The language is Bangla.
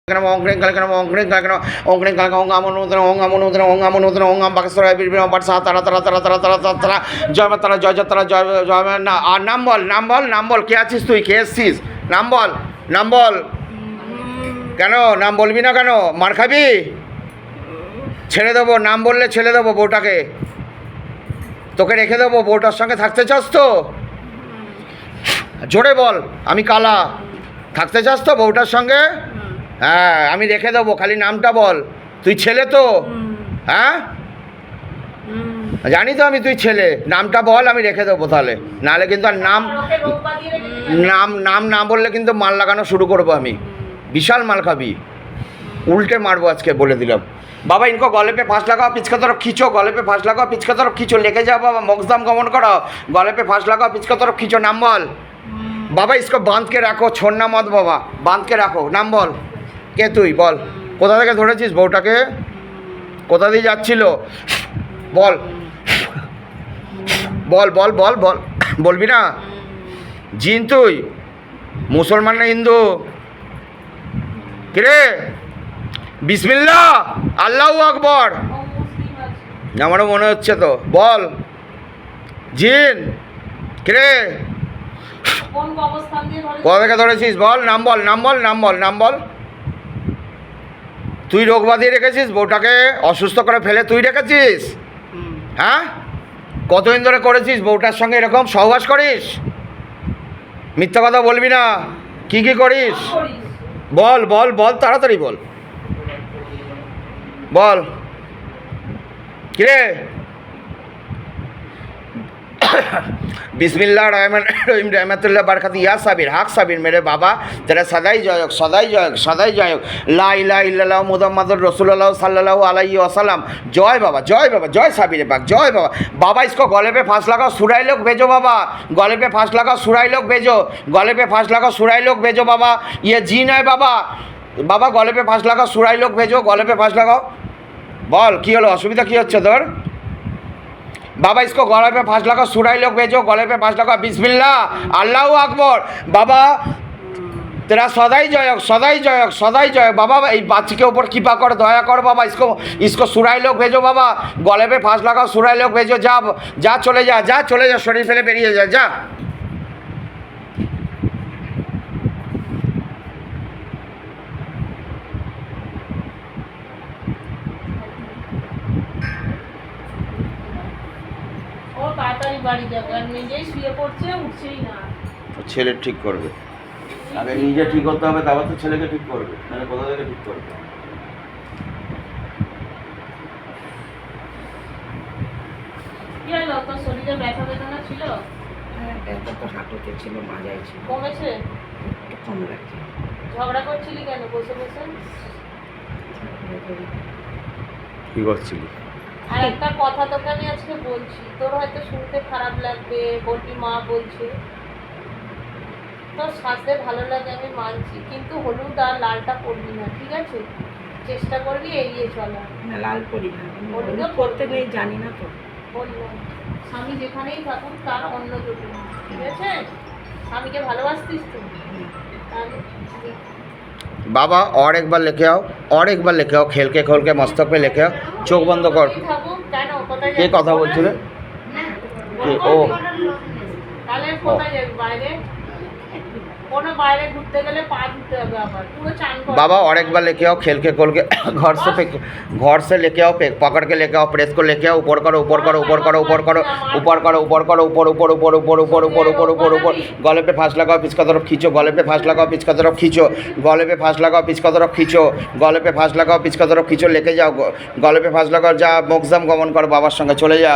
Ongring kalkan ongring kalkan ongring kalkan ongam bakasra birbirma batsa tara tara tara tara tara tara tara জয় মাতারা জয় যাত্রা জয় জয় না আর নাম বল কে আছিস তুই কে এসছিস নাম বল কেন নাম বলবি না কেন মার খাবি ছেড়ে দেবো নাম বললে ছেড়ে দেবো বউটাকে তোকে রেখে দেবো বউটার সঙ্গে থাকতে চাস তো জোরে বল আমি কালা থাকতে চাস তো বউটার সঙ্গে হ্যাঁ আমি রেখে দেবো খালি নামটা বল তুই ছেলে তো হ্যাঁ জানি তো আমি তুই ছেলে নামটা বল আমি রেখে দেবো তাহলে নাহলে কিন্তু আর নাম না বললে কিন্তু মাল লাগানো শুরু করবো আমি বিশাল মাল খাবি উল্টে মারবো আজকে বলে দিলাম बाबा इनको गले पे फांस लगाओ पिच का तरफ खींचो गले पे फांस लगाओ पिच का तरफ खींचो लेके जाओ बाबा मोक्षधाम गमन करो गले पे फांस लगाओ पिच का तरफ खींचो नाम बोल बाबा इसको बांध के रखो छोड़ना मत बाबा बांध के रखो नाम बोल के तुई बोल कोथा থেকে ধরেছিস বউটাকে কোথা দিয়ে যাচ্ছিল বল বল বল বল বল বলবি না জিন তুই মুসলমান না হিন্দু কিরে বিসমিল্লাহ আল্লাহু আকবার আমারও মনে হচ্ছে তো বল জিন কিরে কোথা থেকে ধরেছিস বল নাম বল তুই রোগ বাঁধিয়ে রেখেছিস বউটাকে অসুস্থ করে ফেলে তুই রেখেছিস হ্যাঁ কতদিন ধরে করেছিস বউটার সঙ্গে এরকম সহবাস করিস মিথ্যা কথা বলবি না কি করিস বল বল বল তাড়াতাড়ি বল বল কিরে बिस्मिल्लाह रहमान रहीम रहमतुल्लाह बरकत या साबिर हक साबिर मेरे बाबा तेरा सदाई जयक ला इलाहा इल्लल्लाह मुहम्मदुर रसूलुल्लाह सल्लल्लाहु अलैहि वसल्लम जय बाबा जय साबिर पाक जय बाबा बाबा इसको गले पे फांस लगाओ सुराई लोग भेजो बाबा गले पे फांस लगाओ सुराई लोग भेजो गले पे फांस लगाओ सुराई लोग भेजो बाबा ये जीन है बाबा बाबा गले पे फांस लगाओ सुराई लोग भेजो गले पे फांस लगाओ বল কি হলো অসুবিধা কি হচ্ছে তোর बाबा इसको गले पे फांस लगाओ सुराई लोग भेजो गले पे फांस लगाओ बिस्मिल्लाह अल्लाहू अकबर बाबा तेरा सदाई जयक बाबा ये बच्चे के ऊपर कृपा कर दया कर बाबा इसको सुराई लोग भेजो बाबा गले पे फांस लगाओ सुराई लोग भेजो जा चले जा शरीर फेले बेरिए जा ছেলে ঠিক করবে আগে নিজে ঠিক করতে হবে তারপর তো ছেলেকে ঠিক করবে মানে কোথা থেকে ঠিক করবে কি হলো তোর শরীরে ব্যথা বেদনা ছিল হ্যাঁ ব্যথা তো হাঁটুতে ছিল মাজায় ছিল কমেছে একটু কম লাগছে ঝগড়া করছিলি কেন বসে কি করছিলি আর একটা কথা তোকে আমি আজকে বলছি তোর হয়তো শুনতে খারাপ লাগবে বলবি মা বলছে তোর সাজতে ভালো লাগে আমি মানছি কিন্তু হলুদ আর লালটা পরবি না ঠিক আছে চেষ্টা করবি এড়িয়ে চলা না লাল পরি না হলুদ পরতে নেই জানি না তো বললাম স্বামী যেখানেই থাকুন তার অন্য জোটে ঠিক আছে স্বামীকে ভালোবাসতিস তো তাহলে बाबा और एक बार लेके आओ खेल के खोल के मस्तक पे लेके आओ चोख बंद कर ये कथा बोलছিলে ও তাহলে কোথায় যাবি বাইরে কোনো বাইরে ঘুরতে গেলে পা ধুতে হবে আবার পুরো চান কর बाबा और एक बार लेके आओ खेल के खोल के घर से लेके आओ पकड़ के लेके आओ प्रेस को लेके आओ ऊपर करो ऊपर गले पे फांस लगाओ पिच का तरफ खींचो गले पे फांस लगाओ पिच का तरफ खींचो गले पे फांस लगाओ पिच का तरफ खींचो गले पे फांस लगाओ पिच का तरफ खींचो लेके जाओ गले पे फांस लगाओ जा मोक्षधाम गमन करो बाबार संगे चले जा